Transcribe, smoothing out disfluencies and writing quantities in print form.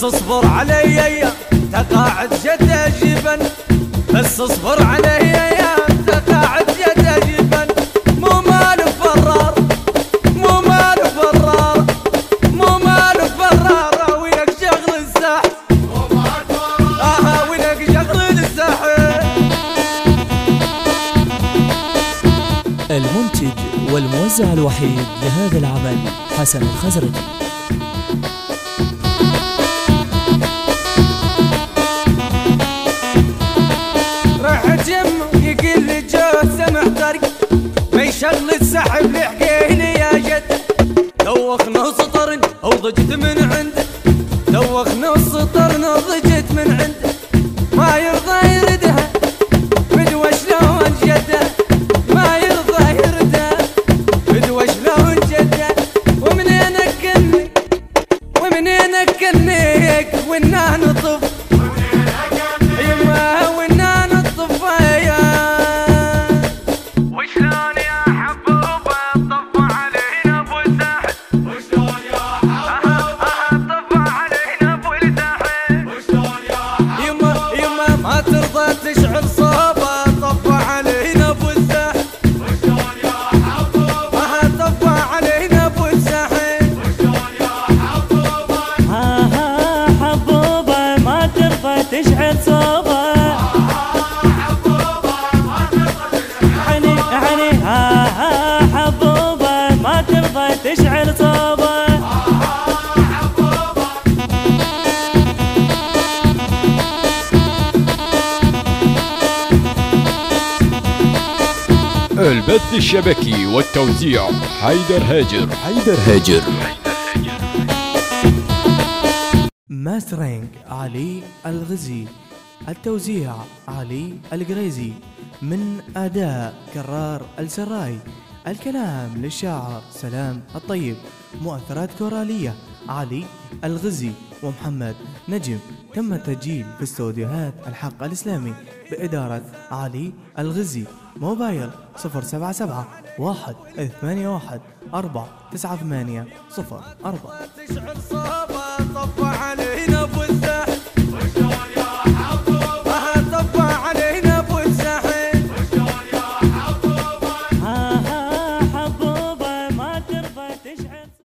بس اصبر علي يا تقاعد جد جبن، بس اصبر علي يا تقاعد جد جبن. مو مال فرار، مو مال فرار، مو مال فرار، وينك شغل الساحل، وينك شغل الساحل. المنتج والموزع الوحيد لهذا العمل حسن الخزرجي. ما يشغل السحب لحكيني يا جد، دوخنا سطر او ضجت من عنده، دوخنا السطر ضجت من عنده. ما يرضى يردها بدوى شلون جده، ما يرضى يردها بدوى شلون جده. ومنينك كني ومنينك كنيك ونا نطف، يما ونا نطف يا تشعل صوبه. طفى علينا ابو الساحل، وشلون يا حبوبه، طفى علينا ابو الساحل، وشلون يا حبوبه. حبوبه ما ترضى تشعل صوبه، حبوبه ما ترضى تشعل حبوبه ما ترضى تشعل صوبه. البث الشبكي والتوزيع حيدر هاجر. حيدر هاجر. ماسترينج علي الغزي، التوزيع علي القريزي، من أداء كرار السراي، الكلام للشاعر سلام الطيب، مؤثرات كورالية علي الغزي ومحمد نجم. تم التسجيل في استوديوهات الحق الإسلامي بإدارة علي الغزي. موبايل 077 181 498 04. تشعل صوبه. طفى علينا